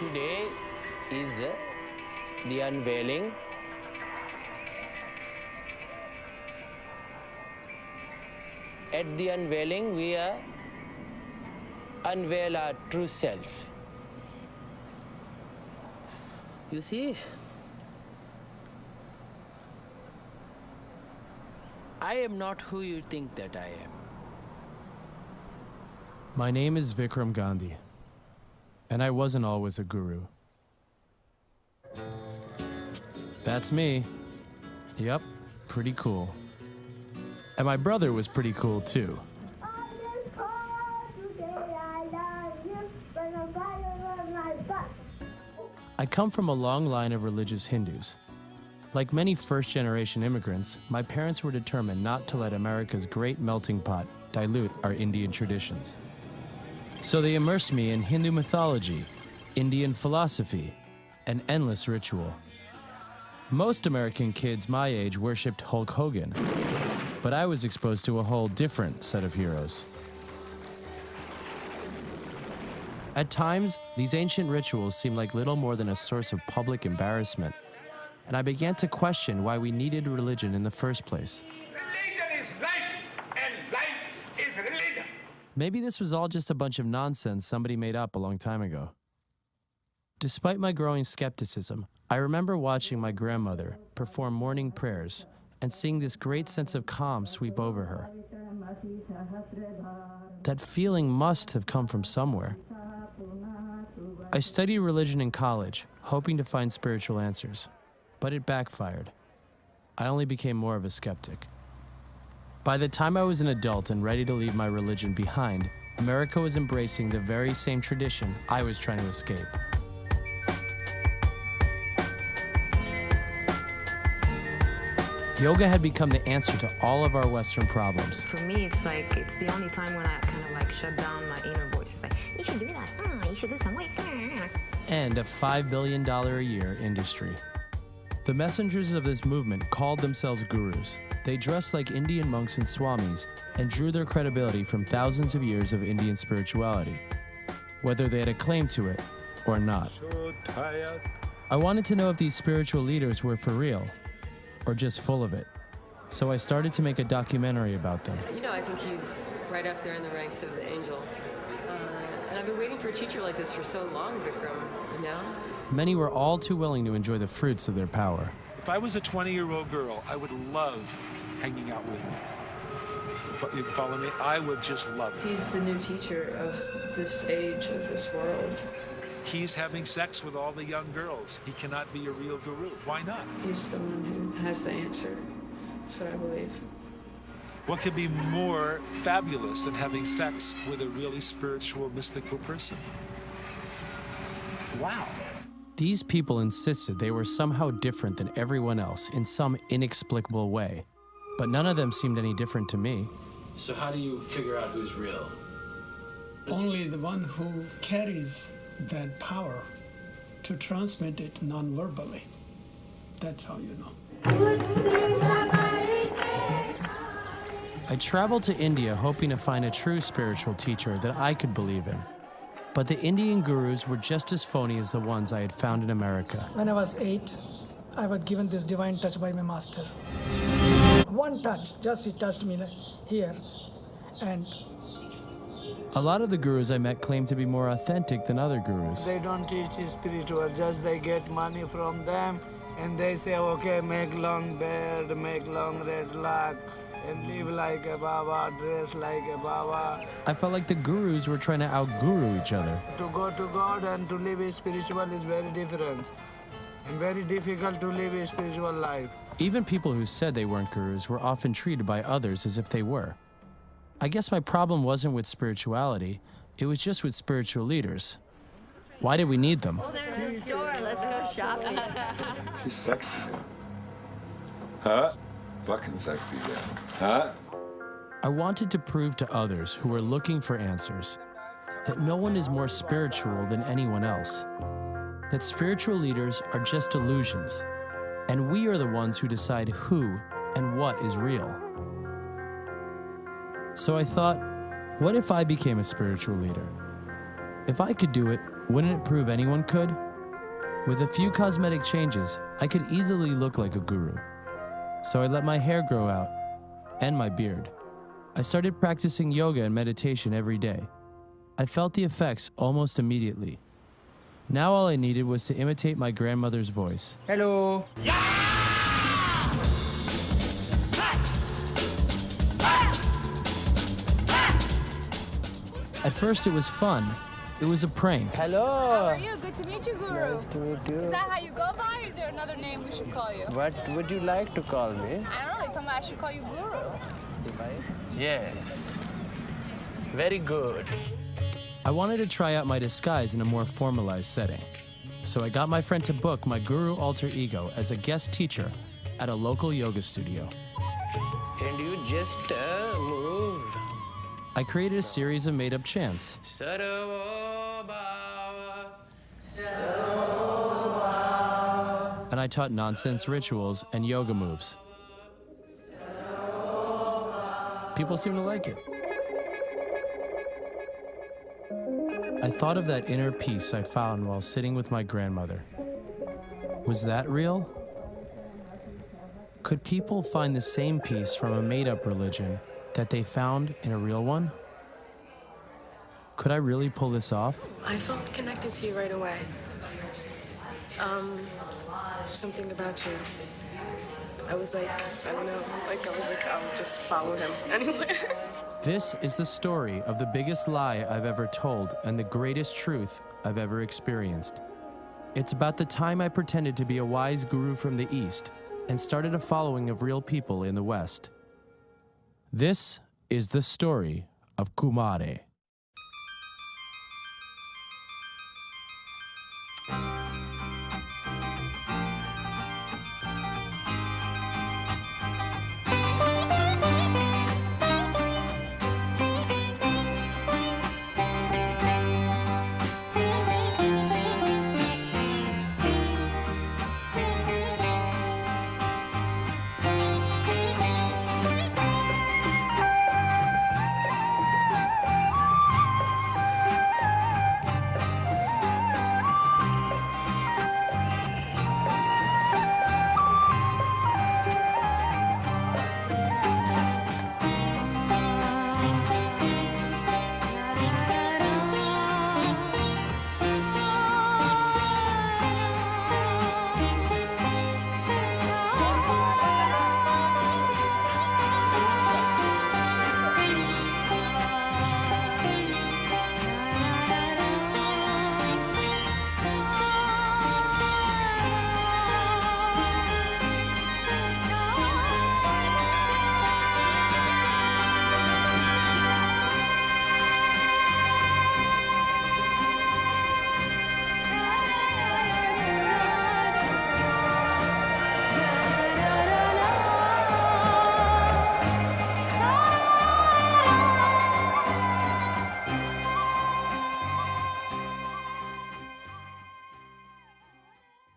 today is the unveiling. At the unveiling, we unveil our true self. You see, I am not who you think that I am. My name is Vikram Gandhi, and I wasn't always a guru. That's me. Yep, pretty cool. And my brother was pretty cool too. I come from a long line of religious Hindus. Like many first-generation immigrants, my parents were determined not to let America's great melting pot dilute our Indian traditions. So they immersed me in Hindu mythology, Indian philosophy, and endless ritual. Most American kids my age worshipped Hulk Hogan, but I was exposed to a whole different set of heroes. At times, these ancient rituals seemed like little more than a source of public embarrassment, and I began to question why we needed religion in the first place. Religion is life, and life is religion. Maybe this was all just a bunch of nonsense somebody made up a long time ago. Despite my growing skepticism, I remember watching my grandmother perform morning prayers and seeing this great sense of calm sweep over her. That feeling must have come from somewhere. I studied religion in college, hoping to find spiritual answers, but it backfired. I only became more of a skeptic. By the time I was an adult and ready to leave my religion behind, America was embracing the very same tradition I was trying to escape. Yoga had become the answer to all of our Western problems. For me, it's the only time when I kind of shut down my inner voice. It's like, you should do that. You should lose some weight. And a $5 billion a year industry. The messengers of this movement called themselves gurus. They dressed like Indian monks and swamis and drew their credibility from thousands of years of Indian spirituality, whether they had a claim to it or not. I wanted to know if these spiritual leaders were for real or just full of it. So I started to make a documentary about them. You know, I think he's right up there in the ranks of the angels. And I've been waiting for a teacher like this for so long, Vikram, you know? Many were all too willing to enjoy the fruits of their power. If I was a 20-year-old girl, I would love hanging out with him. You follow me? I would just love it. He's the new teacher of this age, of this world. He's having sex with all the young girls. He cannot be a real guru. Why not? He's the one who has the answer. That's what I believe. What could be more fabulous than having sex with a really spiritual, mystical person? Wow. These people insisted they were somehow different than everyone else in some inexplicable way, but none of them seemed any different to me. So how do you figure out who's real? Only the one who carries that power to transmit it non-verbally. That's how you know. I traveled to India hoping to find a true spiritual teacher that I could believe in. But the Indian gurus were just as phony as the ones I had found in America. When I was 8, I was given this divine touch by my master. One touch, just he touched me here, and a lot of the gurus I met claimed to be more authentic than other gurus. They don't teach spiritual, just they get money from them, and they say, okay, make long beard, make long red lock, and live like a Baba, dress like a Baba. I felt like the gurus were trying to out-guru each other. To go to God and to live spiritual is very different, and very difficult to live a spiritual life. Even people who said they weren't gurus were often treated by others as if they were. I guess my problem wasn't with spirituality, it was just with spiritual leaders. Why did we need them? Oh, there's a store. Let's go shopping. She's sexy, man. Huh? Fucking sexy, man. Huh? I wanted to prove to others who were looking for answers that no one is more spiritual than anyone else, that spiritual leaders are just illusions, and we are the ones who decide who and what is real. So I thought, what if I became a spiritual leader? If I could do it, Wouldn't it prove anyone could? With a few cosmetic changes, I could easily look like a guru. So I let my hair grow out, and my beard. I started practicing yoga and meditation every day. I felt the effects almost immediately. Now all I needed was to imitate my grandmother's voice. Hello. At first it was fun. It was a prank. Hello. How are you? Good to meet you, Guru. Nice to meet you. Is that how you go by, or is there another name we should call you? What would you like to call me? I don't know. They told me I should call you Guru. Yes. Very good. I wanted to try out my disguise in a more formalized setting. So I got my friend to book my guru alter ego as a guest teacher at a local yoga studio. And you just moved. I created a series of made-up chants. And I taught nonsense rituals and yoga moves. People seem to like it. I thought of that inner peace I found while sitting with my grandmother. Was that real? Could people find the same peace from a made-up religion that they found in a real one? Could I really pull this off? I felt connected to you right away. Something about you. I was like, I don't know, I'll just follow him anywhere. This is the story of the biggest lie I've ever told and the greatest truth I've ever experienced. It's about the time I pretended to be a wise guru from the East and started a following of real people in the West. This is the story of KUMARE.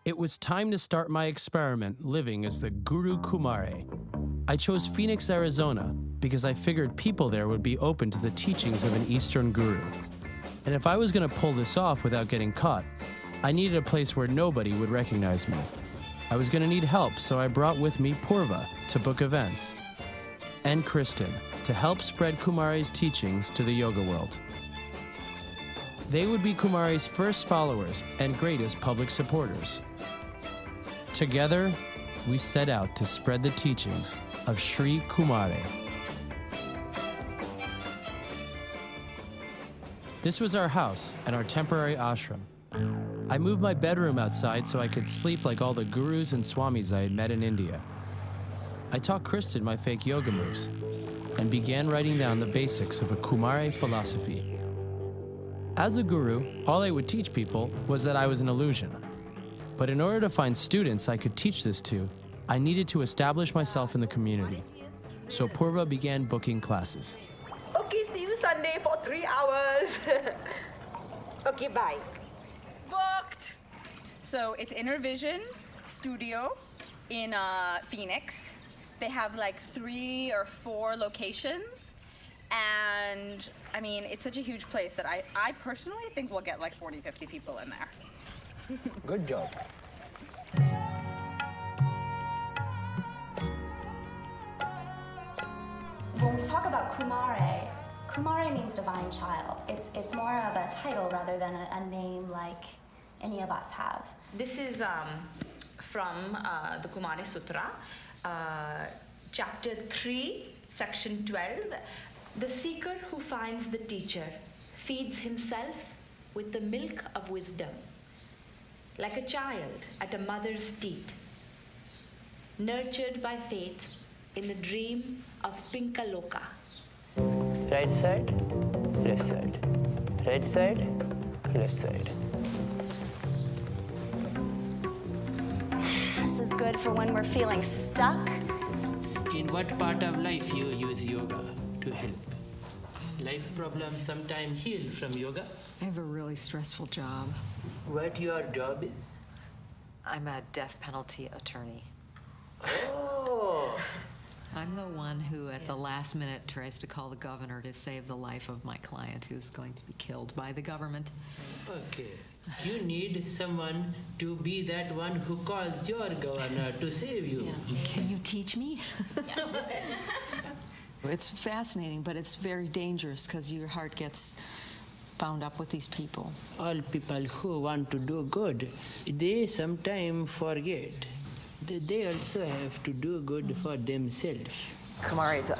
It was time to start my experiment living as the Guru KUMARE. I chose Phoenix, Arizona, because I figured people there would be open to the teachings of an Eastern guru. And if I was going to pull this off without getting caught, I needed a place where nobody would recognize me. I was going to need help, so I brought with me Purva to book events, and Kristen to help spread KUMARE's teachings to the yoga world. They would be KUMARE's first followers and greatest public supporters. Together, we set out to spread the teachings of Sri KUMARE. This was our house and our temporary ashram. I moved my bedroom outside so I could sleep like all the gurus and swamis I had met in India. I taught Kristen my fake yoga moves and began writing down the basics of a KUMARE philosophy. As a guru, all I would teach people was that I was an illusion. But in order to find students I could teach this to, I needed to establish myself in the community. So Purva began booking classes. Okay, see you Sunday for 3 hours. Okay, bye. Booked. So it's Inner Vision Studio in Phoenix. They have like 3 or 4 locations. And I mean, it's such a huge place that I personally think we'll get like 40, 50 people in there. Good job. When we talk about Kumare, Kumare means divine child. It's more of a title rather than a name like any of us have. This is from the Kumare Sutra, chapter 3, section 12. The seeker who finds the teacher feeds himself with the milk of wisdom, like a child at a mother's teat, nurtured by faith in the dream of Pinkaloka. Right side, left side. Right side, left side. This is good for when we're feeling stuck. In what part of life you use yoga to help? Life problems sometimes heal from yoga. I have a really stressful job. What your job is? I'm a death penalty attorney. Oh! I'm the one who, at the last minute, tries to call the governor to save the life of my client who's going to be killed by the government. Okay. You need someone to be that one who calls your governor to save you. Yeah. Can you teach me? It's fascinating, but it's very dangerous because your heart gets bound up with these people. All people who want to do good, they sometimes forget that they also have to do good for themselves. Kumare is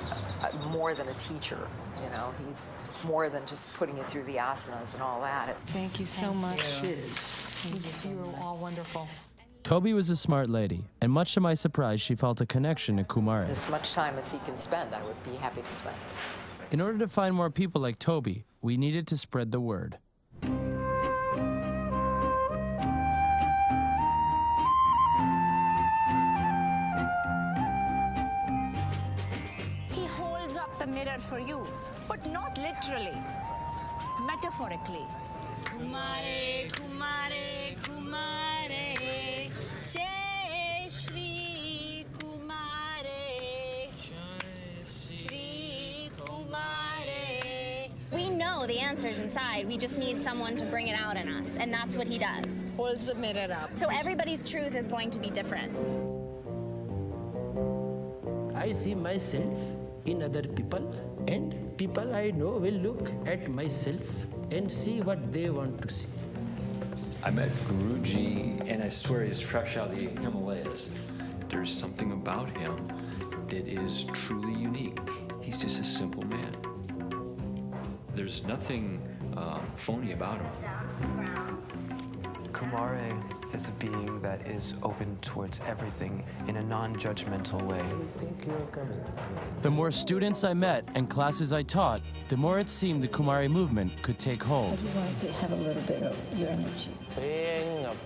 more than a teacher, you know. He's more than just putting you through the asanas and all that. Thank you so much. You were all wonderful. Toby was a smart lady, and much to my surprise, she felt a connection to Kumare. As much time as he can spend, I would be happy to spend. In order to find more people like Toby, we needed to spread the word. He holds up the mirror for you, but not literally, metaphorically. Kumare, Kumare, Kumare, Jai Shri Kumare, Shri Kumare. We know the answer's inside. We just need someone to bring it out in us, and that's what he does. Holds the mirror up. So everybody's truth is going to be different. I see myself in other people, and people I know will look at myself and see what they want to see. I met Guruji, and I swear he's fresh out of the Himalayas. There's something about him that is truly unique. He's just a simple man. There's nothing phony about him. Kumare is a being that is open towards everything in a non-judgmental way. I think you're coming. The more students I met and classes I taught, the more it seemed the Kumare movement could take hold. I just wanted to have a little bit of your energy. Bring up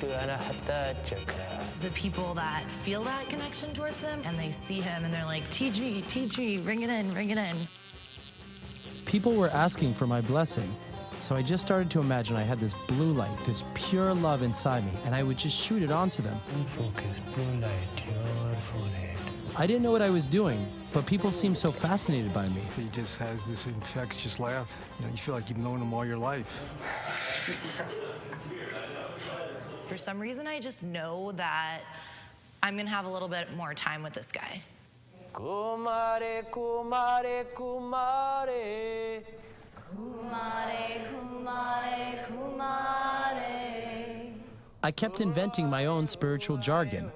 to Anahata Chakra. The people that feel that connection towards him and they see him and they're like, teach me, bring it in, bring it in. People were asking for my blessing, so I just started to imagine I had this blue light, this pure love inside me, and I would just shoot it onto them. Focus, blue light, your forehead. I didn't know what I was doing, but people seemed so fascinated by me. He just has this infectious laugh. You know, you feel like you've known him all your life. For some reason, I just know that I'm gonna have a little bit more time with this guy. Kumare, Kumare, Kumare. Kumare, Kumare, Kumare. I kept inventing my own spiritual jargon.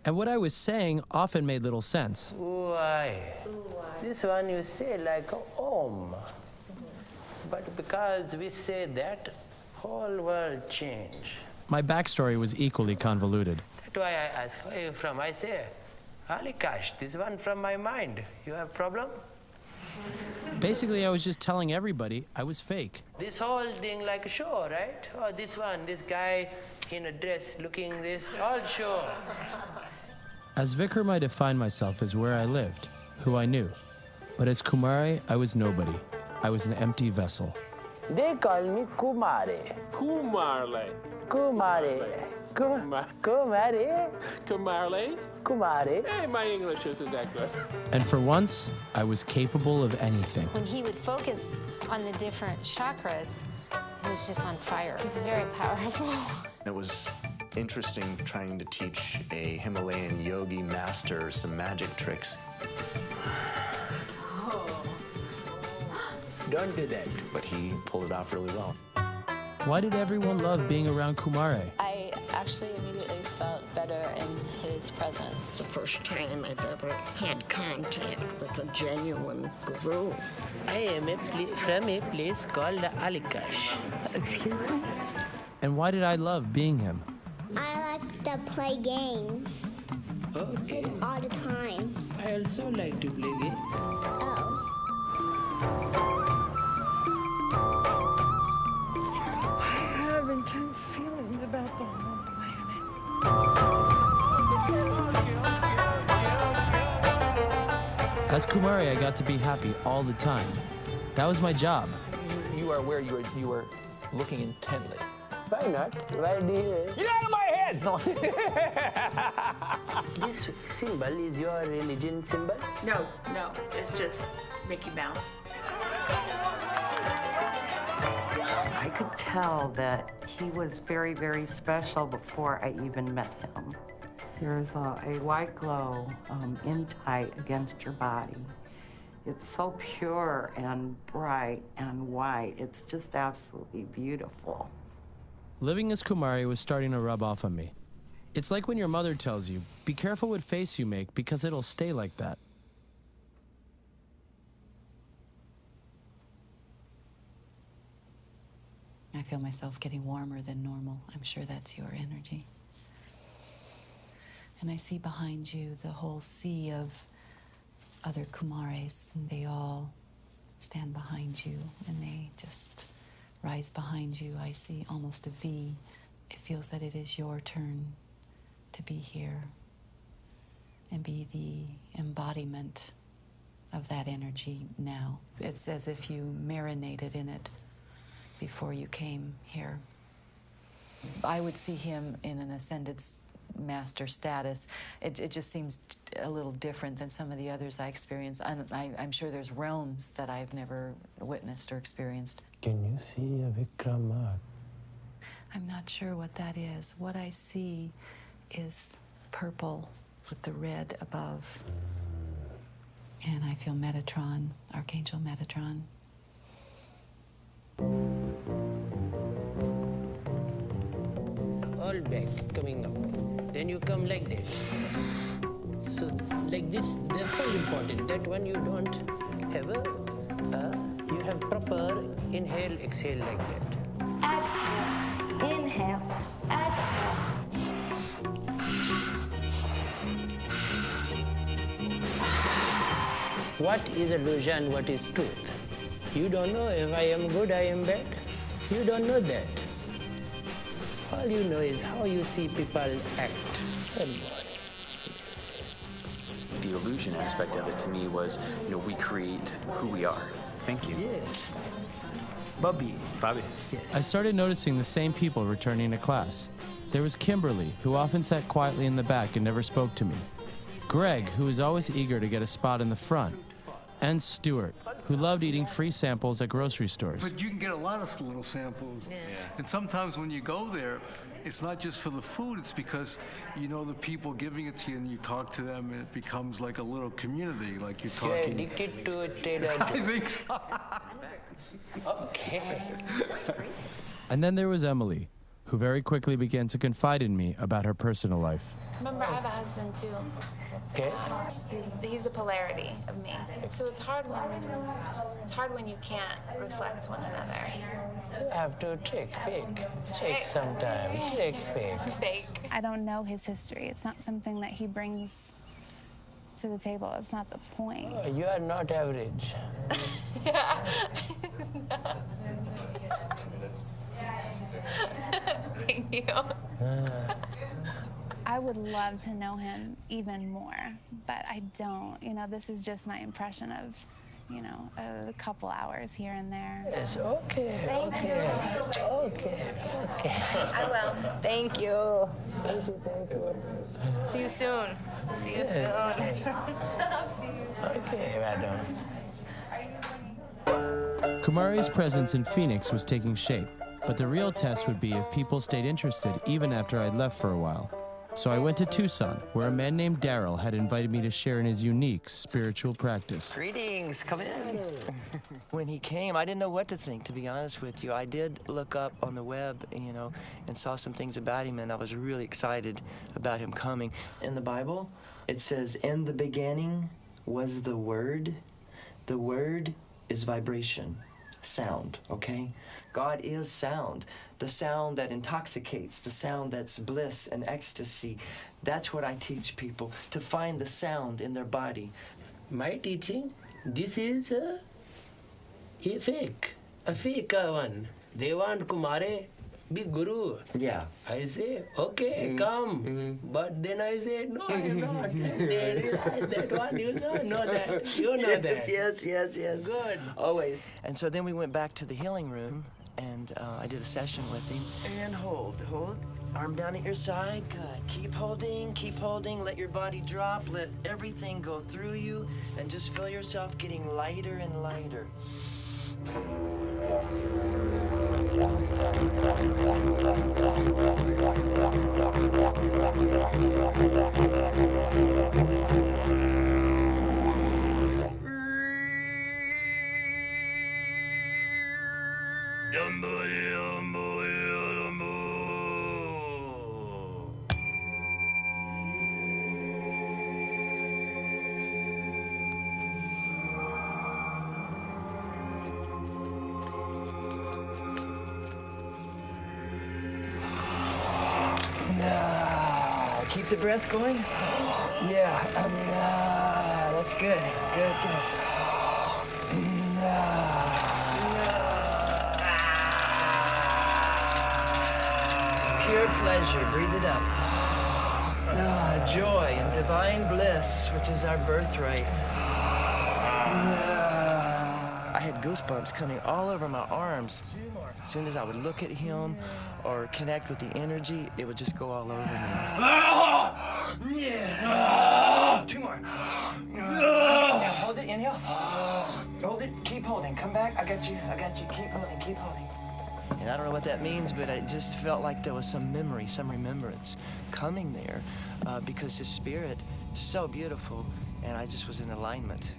And what I was saying often made little sense. Why? This one you say like Om. But because we say that, whole world change. My backstory was equally convoluted. That's why I ask, where are you from? I say, Alikash, this one from my mind. You have problem? Basically, I was just telling everybody I was fake. This whole thing like a show, right? Oh, this one, this guy in a dress looking this, all show. As Vicar, I defined myself as where I lived, who I knew. But as Kumare, I was nobody. I was an empty vessel. They call me Kumare. Kumare. Kumare. Kumare. Kumare. Kumare. Hey, my English isn't that good. And for once, I was capable of anything. When he would focus on the different chakras, he was just on fire. He's very powerful. It was interesting trying to teach a Himalayan yogi master some magic tricks. Don't do that. But he pulled it off really well. Why did everyone love being around Kumare? I actually immediately felt better in his presence. It's the first time I've ever had contact with a genuine guru. I am from a place called Alikash. Excuse me? And why did I love being him? I like to play games. Okay. All the time. I also like to play games. Oh. I have intense feelings about the whole planet. As Kumare, I got to be happy all the time. That was my job. You are aware you were looking intently. Why not? Why do you... Get out of my head! No. This symbol is your religion symbol? No, it's just Mickey Mouse. I could tell that he was very, very special before I even met him. There's a white glow in tight against your body. It's so pure and bright and white. It's just absolutely beautiful. Living as Kumare was starting to rub off on me. It's like when your mother tells you, be careful what face you make because it'll stay like that. I feel myself getting warmer than normal. I'm sure that's your energy. And I see behind you the whole sea of other Kumares, and they all stand behind you, and they just rise behind you. I see almost a V. It feels that it is your turn to be here and be the embodiment of that energy now. It's as if you marinated in it before you came here. I would see him in an ascended master status. It just seems a little different than some of the others I experienced. I'm sure there's realms that I've never witnessed or experienced. Can you see a Vikrama? I'm not sure what that is. What I see is purple with the red above. And I feel Metatron, Archangel Metatron. All back, coming up. Then you come like that. So, like this, they're very important. That one you don't have you have proper inhale, exhale like that. Exhale, inhale, exhale. What is illusion, what is truth? You don't know if I am good, I am bad. You don't know that. All you know is how you see people act. The illusion aspect of it to me was, we create who we are. Thank you. Yes. Bobby. Yes. I started noticing the same people returning to class. There was Kimberly, who often sat quietly in the back and never spoke to me. Greg, who was always eager to get a spot in the front. And Stuart, who loved eating free samples at grocery stores. But you can get a lot of little samples. Yeah. And sometimes when you go there, it's not just for the food, it's because you know the people giving it to you and you talk to them and it becomes like a little community, like you're talking. You're addicted to it, Trader. I think so. Okay. And then there was Emily, who very quickly began to confide in me about her personal life. Remember, I have a husband too. Okay. He's the polarity of me. So it's hard when you can't reflect one another. You have to trick fake sometime. Trick fake. I don't know his history. It's not something that he brings to the table. It's not the point. Oh, you are not average. Yeah. Thank you. I would love to know him even more, but I don't. This is just my impression of, you know, a couple hours here and there. Yes, okay. Thank you. Okay. I will. Thank you. Thank you. See you soon. See you soon. Okay, madam. Kumare's presence in Phoenix was taking shape, but the real test would be if people stayed interested even after I'd left for a while. So I went to Tucson, where a man named Daryl had invited me to share in his unique spiritual practice. Greetings, come in. When he came, I didn't know what to think, to be honest with you. I did look up on the web, you know, and saw some things about him, and I was really excited about him coming. In the Bible, it says, in the beginning was the Word. The Word is vibration, sound, okay? God is sound, the sound that intoxicates, the sound that's bliss and ecstasy. That's what I teach people, to find the sound in their body. My teaching, this is a fake one. They want Kumare be guru. Yeah. I say, okay, come. But then I say, no, I'm not. They realize that one, you don't know that. You know that. Yes. Good. Always. And so then we went back to the healing room, and I did a session with him. And hold. Arm down at your side. Good. Keep holding. Let your body drop. Let everything go through you, and just feel yourself getting lighter and lighter. Keep the breath going. Yeah, that's good. Pure pleasure, breathe it up. Joy and divine bliss, which is our birthright. I had goosebumps coming all over my arms. As soon as I would look at him or connect with the energy, it would just go all over me. Two more. Now hold it, inhale. Hold it, keep holding. Come back, I got you. Keep holding. And I don't know what that means, but it just felt like there was some memory, some remembrance coming there because his spirit is so beautiful, and I just was in alignment.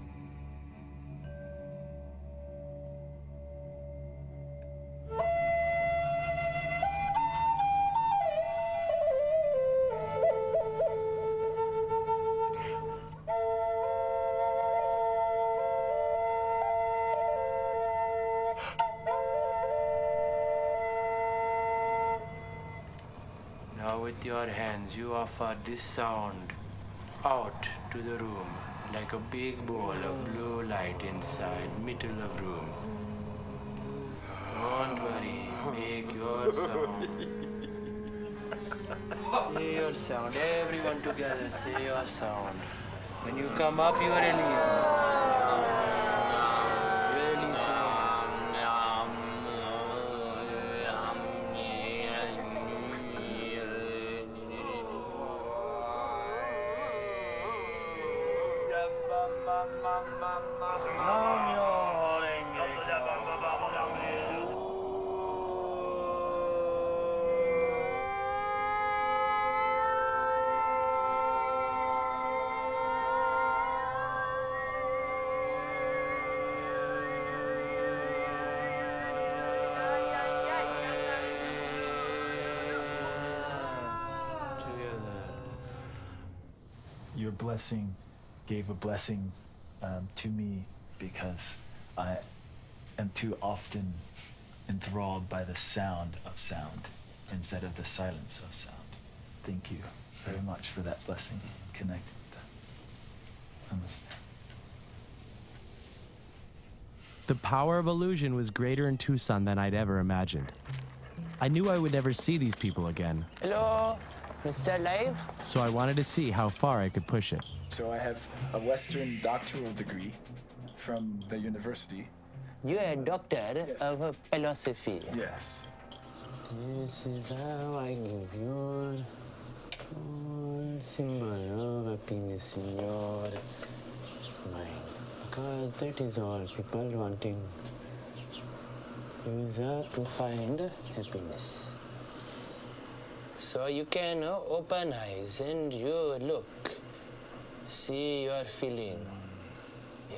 Now with your hands, you offer this sound out to the room like a big ball of blue light inside middle of room. Don't worry, make your sound. Say your sound, everyone together, say your sound. When you come up, you release. Your blessing gave a blessing to me because I am too often enthralled by the sound of sound instead of the silence of sound. Thank you very much for that blessing. Connected with that. Namaste. The power of illusion was greater in Tucson than I'd ever imagined. I knew I would never see these people again. Hello, Mr. Live. So I wanted to see how far I could push it. So I have a Western doctoral degree from the university. You are a doctor of philosophy. Yes. This is how I give your symbol of happiness in your mind. Because that is all people wanting user to find happiness. So you can open eyes and you look, see your feeling.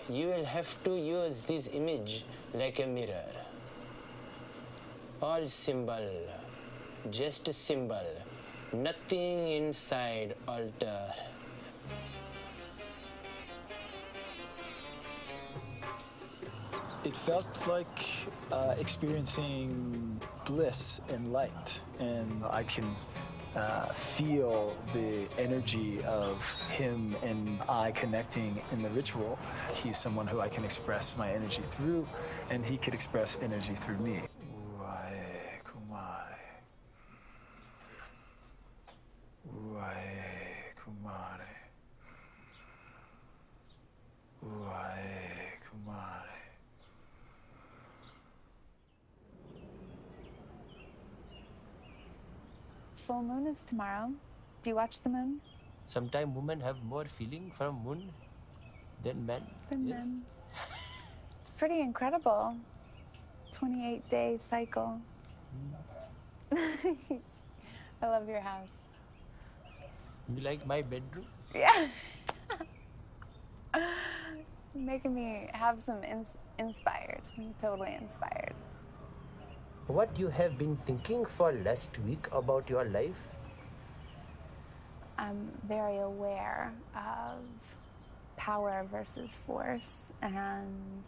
You will have to use this image like a mirror. All symbol, just a symbol, nothing inside alter. It felt like experiencing bliss and light, and I can feel the energy of him and I connecting in the ritual. He's someone who I can express my energy through, and he could express energy through me. Full moon is tomorrow. Do you watch the moon? Sometimes women have more feeling from moon than men. Men. It's pretty incredible. 28-day cycle. I love your house. You like my bedroom? Yeah. Making me have some inspired. I'm totally inspired. What you have been thinking for last week about your life? I'm very aware of power versus force, and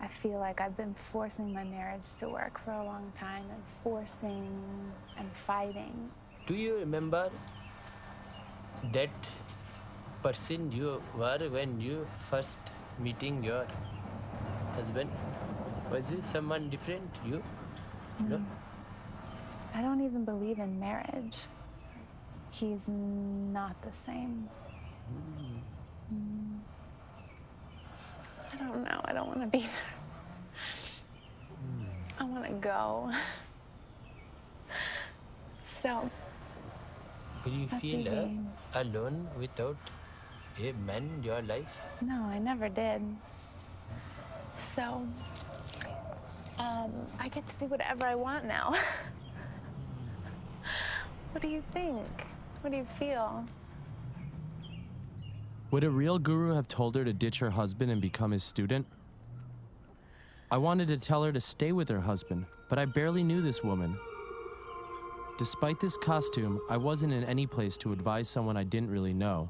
I feel like I've been forcing my marriage to work for a long time, and forcing and fighting. Do you remember that person you were when you first meeting your husband? Was it someone different, you? No? I don't even believe in marriage. He's not the same. I don't know. I don't want to be there. I want to go. So, Do you that's feel easy. alone without a man in your life? No, I never did. So, I get to do whatever I want now. What do you think? What do you feel? Would a real guru have told her to ditch her husband and become his student? I wanted to tell her to stay with her husband, but I barely knew this woman. Despite this costume, I wasn't in any place to advise someone I didn't really know.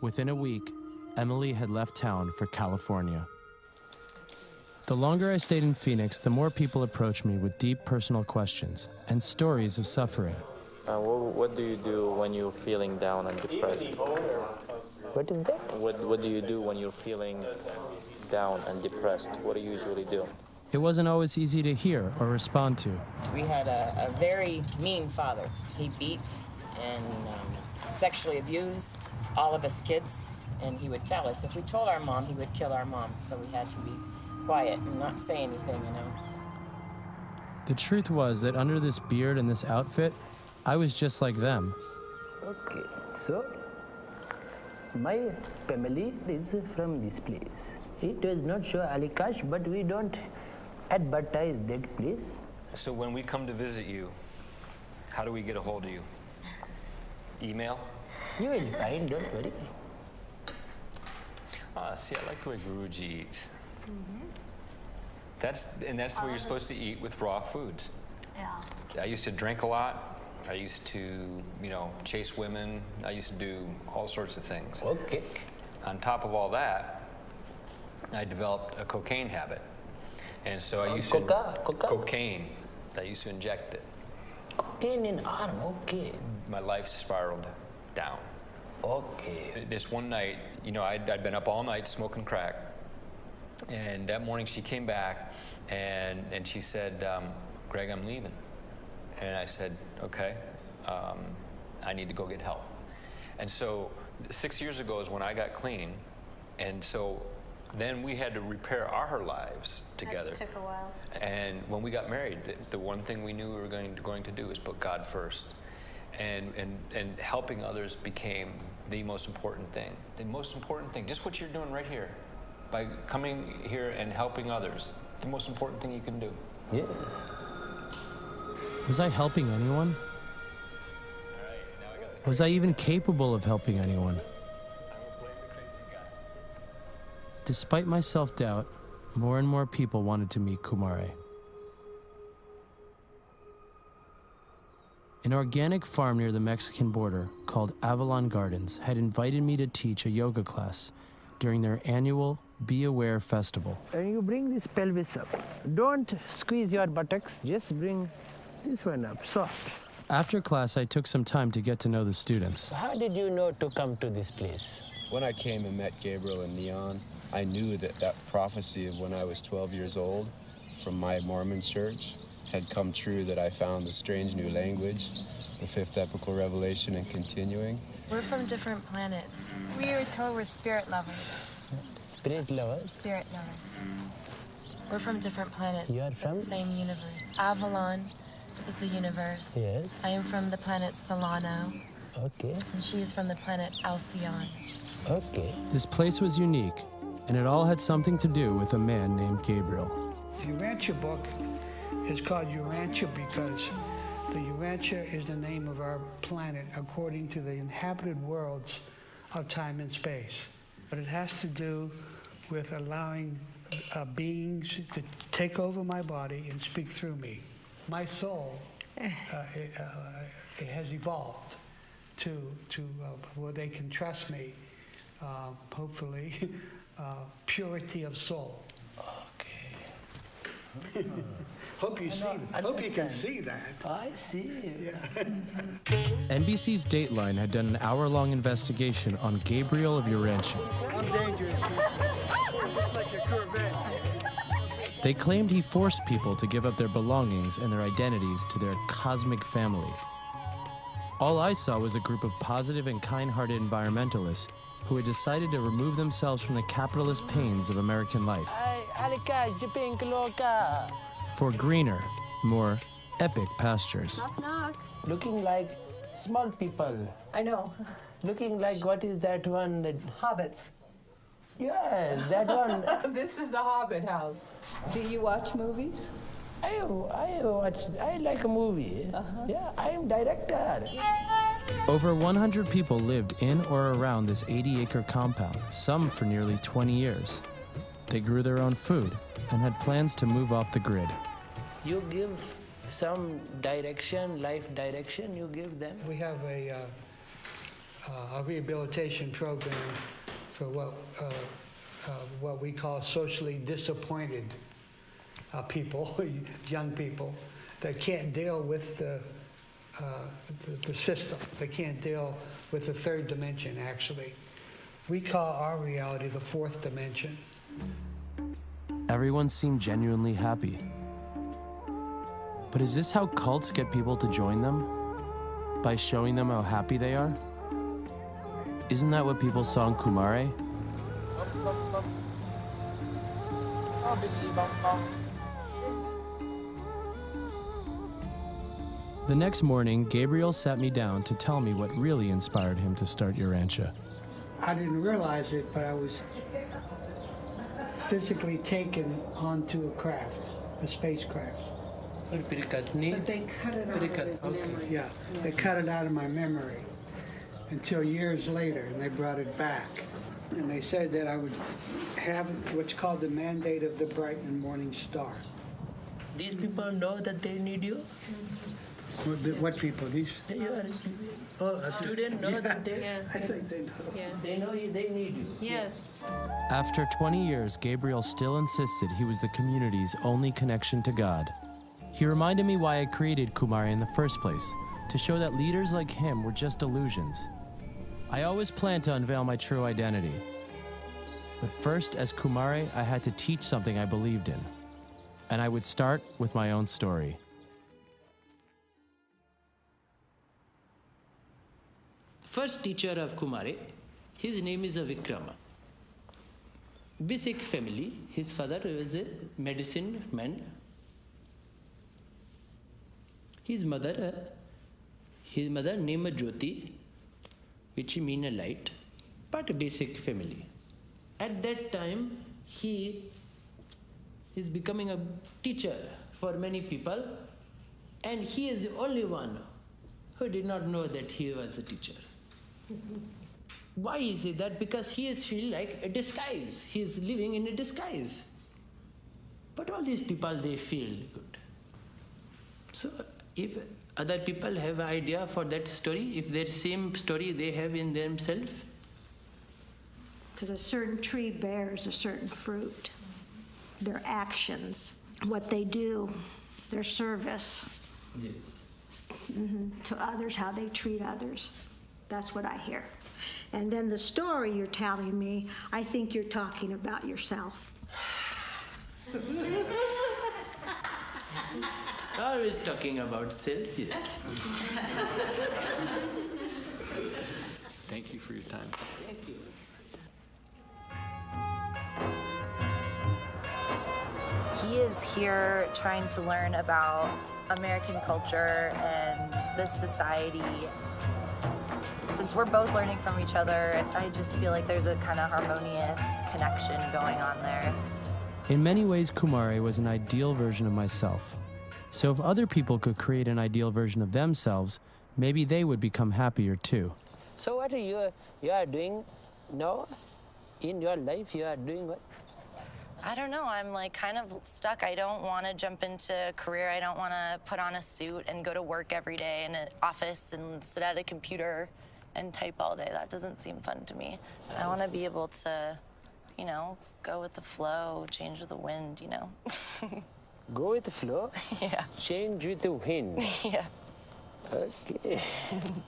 Within a week, Emily had left town for California. The longer I stayed in Phoenix, the more people approached me with deep personal questions and stories of suffering. What do you do when you're feeling down and depressed? What is that? What do you do when you're feeling down and depressed? What do you usually do? It wasn't always easy to hear or respond to. We had a very mean father. He beat and sexually abused all of us kids, and he would tell us if we told our mom, he would kill our mom. So we had to be quiet and not say anything, you know. The truth was that under this beard and this outfit, I was just like them. Okay, so my family is from this place. It does not show Alikash, but we don't advertise that place. So when we come to visit you, how do we get a hold of you? Email? You will find, don't worry. See, I like the way Guruji eats. That's the way you're supposed to eat with raw foods. Yeah. I used to drink a lot. I used to, chase women. I used to do all sorts of things. Okay. On top of all that, I developed a cocaine habit. And so I used to... Cocaine. I used to inject it. Cocaine in arm, okay. My life spiraled down. Okay. This one night, I'd been up all night smoking crack. And that morning she came back and she said, Greg, I'm leaving. And I said, okay, I need to go get help. And so 6 years ago is when I got clean. And so Then we had to repair our lives together. That took a while. And when we got married, the one thing we knew we were going to do is put God first. And helping others became the most important thing. The most important thing, just what you're doing right here. By coming here and helping others, the most important thing you can do. Yeah. Was I helping anyone? Was I even capable of helping anyone? Despite my self-doubt, more and more people wanted to meet Kumare. An organic farm near the Mexican border called Avalon Gardens had invited me to teach a yoga class during their annual Be Aware festival. You bring this pelvis up. Don't squeeze your buttocks, just bring this one up, soft. After class, I took some time to get to know the students. How did you know to come to this place? When I came and met Gabriel and Neon, I knew that that prophecy of when I was 12 years old from my Mormon church had come true, that I found the strange new language, the fifth epical revelation, and continuing. We're from different planets. We were told we're spirit lovers. Spirit lovers? Spirit lovers. We're from different planets. You are from? Same universe. Avalon is the universe. Yes. I am from the planet Solano. Okay. And she is from the planet Alcyon. Okay. This place was unique, and it all had something to do with a man named Gabriel. The Urantia book is called Urantia because the Urantia is the name of our planet according to the inhabited worlds of time and space. But it has to do with allowing beings to take over my body and speak through me. My soul it has evolved to where they can trust me, hopefully, purity of soul. Okay. Hope you see. Hope you can see that. I see. Yeah. NBC's Dateline had done an hour-long investigation on Gabriel of Urantia. I'm dangerous. It's like a Corvette. They claimed he forced people to give up their belongings and their identities to their cosmic family. All I saw was a group of positive and kind-hearted environmentalists who had decided to remove themselves from the capitalist pains of American life for greener, more epic pastures. Knock, knock. Looking like small people. I know. Looking like, what is that one? Hobbits. Yes, that one. This is the Hobbit house. Do you watch movies? I watch. I like a movie. Yeah, I am director. Over 100 people lived in or around this 80-acre compound, some for nearly 20 years. They grew their own food and had plans to move off the grid. You give some direction, life direction, you give them? We have a rehabilitation program for what we call socially disappointed people, young people, that can't deal with the system. They can't deal with the third dimension, actually. We call our reality the fourth dimension. Everyone seemed genuinely happy. But is this how cults get people to join them? By showing them how happy they are? Isn't that what people saw in Kumare? The next morning, Gabriel sat me down to tell me what really inspired him to start Urantia. I didn't realize it, but I was physically taken onto a craft, a spacecraft. But they cut it out of his memory. Yeah, they cut it out of my memory until years later, and they brought it back. And they said that I would have what's called the mandate of the bright and morning star. These people know that they need you? What people? These? Students know that they... Yes. I think they know. Yes. They know you, they need you. Yes. After 20 years, Gabriel still insisted he was the community's only connection to God. He reminded me why I created Kumare in the first place, to show that leaders like him were just illusions. I always planned to unveil my true identity. But first, as Kumare, I had to teach something I believed in. And I would start with my own story. First teacher of Kumare, his name is Vikrama. basic family. His father was a medicine man. His mother named Jyoti, which means a light, but a basic family. At that time, he is becoming a teacher for many people, and he is the only one who did not know that he was a teacher. Why is it that? Because he is feel like a disguise. He is living in a disguise. But all these people, they feel good. So if other people have an idea for that story, if their same story they have in themselves. Because a certain tree bears a certain fruit. Their actions, what they do, their service. Yes. To others, how they treat others. That's what I hear. And then the story you're telling me, I think you're talking about yourself. Always talking about self, yes. Thank you for your time. Thank you. He is here trying to learn about American culture and this society. Since we're both learning from each other, I just feel like there's a kind of harmonious connection going on there. In many ways, Kumare was an ideal version of myself. So if other people could create an ideal version of themselves, maybe they would become happier too. So what you are doing now in your life? You are doing what? I don't know. I'm like kind of stuck. I don't want to jump into a career. I don't want to put on a suit and go to work every day in an office and sit at a computer and type all day. That doesn't seem fun to me. I want to be able to, you know, go with the flow, change with the wind, you know. Go with the flow? Yeah. Change with the wind? Yeah. Okay.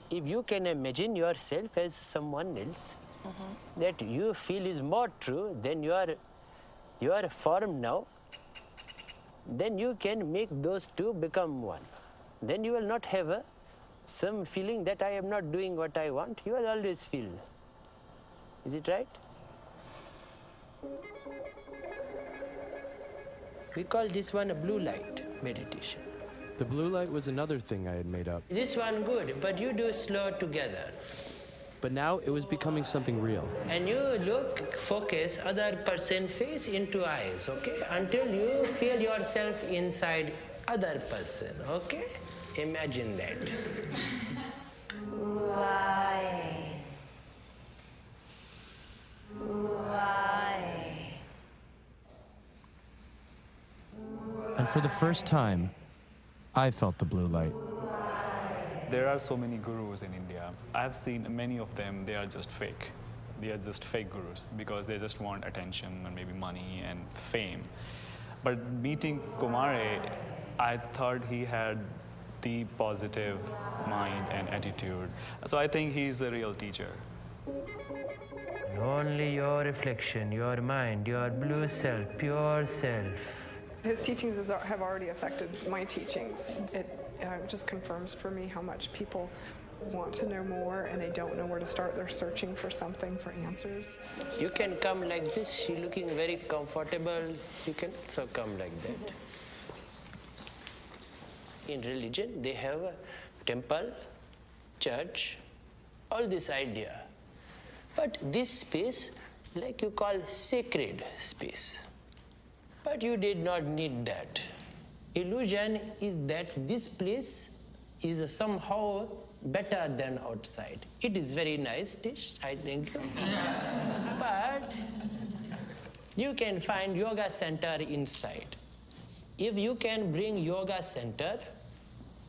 If you can imagine yourself as someone else, that you feel is more true than you are formed now, then you can make those two become one. Then you will not have some feeling that I am not doing what I want. You will always feel. Is it right? We call this one a blue light meditation. The blue light was another thing I had made up. This one good, but you do slow together. But now it was becoming something real. And you look, focus other person face into eyes, okay? Until you feel yourself inside other person, okay? Imagine that. Why? And for the first time, I felt the blue light. There are so many gurus in India. I've seen many of them, they are just fake. They are just fake gurus because they just want attention and maybe money and fame. But meeting Kumare, I thought he had the positive mind and attitude. So I think he's a real teacher. Only your reflection, your mind, your blue self, pure self. His teachings have already affected my teachings. It just confirms for me how much people want to know more and they don't know where to start. They're searching for something, for answers. You can come like this, you're looking very comfortable. You can also come like that. In religion, they have a temple, church, all this idea. But this space, like you call sacred space. But you did not need that. Illusion is that this place is somehow better than outside. It is very nice dish, I think. But you can find yoga center inside. If you can bring yoga center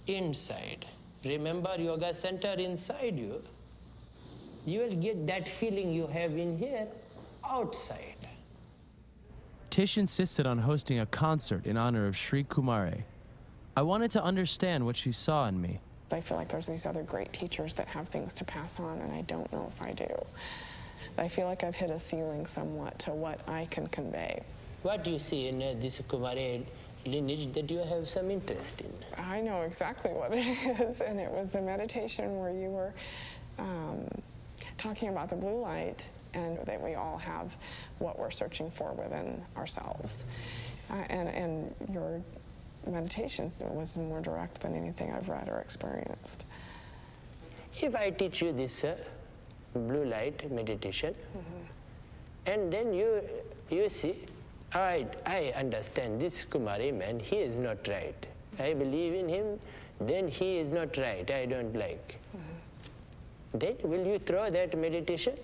inside, remember yoga center inside you, you will get that feeling you have in here outside. Tish insisted on hosting a concert in honor of Sri Kumare. I wanted to understand what she saw in me. I feel like there's these other great teachers that have things to pass on, and I don't know if I do. I feel like I've hit a ceiling somewhat to what I can convey. What do you see in this Kumare lineage that you have some interest in? I know exactly what it is, and it was the meditation where you were talking about the blue light and that we all have what we're searching for within ourselves. And your meditation was more direct than anything I've read or experienced. If I teach you this blue light meditation, and then you see, I understand this Kumare man, he is not right. I believe in him, then he is not right, I don't like. Then will you throw that meditation?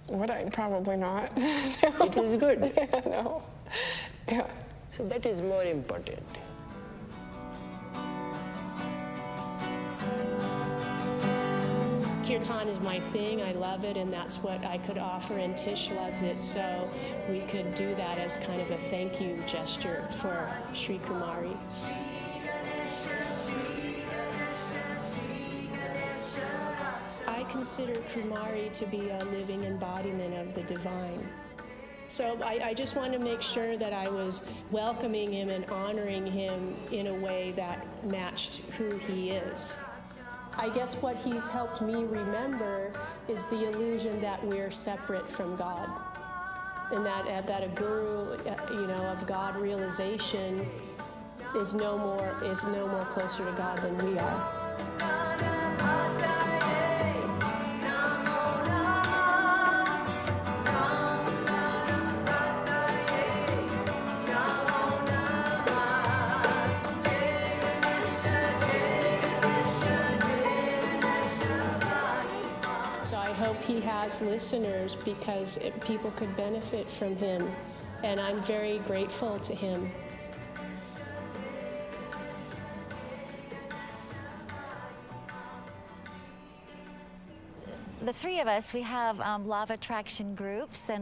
Would I? Probably not. It is good. No. Yeah. So that is more important. Kirtan is my thing. I love it, and that's what I could offer, and Tish loves it, so we could do that as kind of a thank you gesture for Sri Kumari. I consider Kumari to be a living embodiment of the divine. So I just wanted to make sure that I was welcoming him and honoring him in a way that matched who he is. I guess what he's helped me remember is the illusion that we're separate from God, and that a guru, of God realization is no more closer to God than we are. So I hope he has listeners, because people could benefit from him, and I'm very grateful to him. The three of us, we have law of attraction groups, and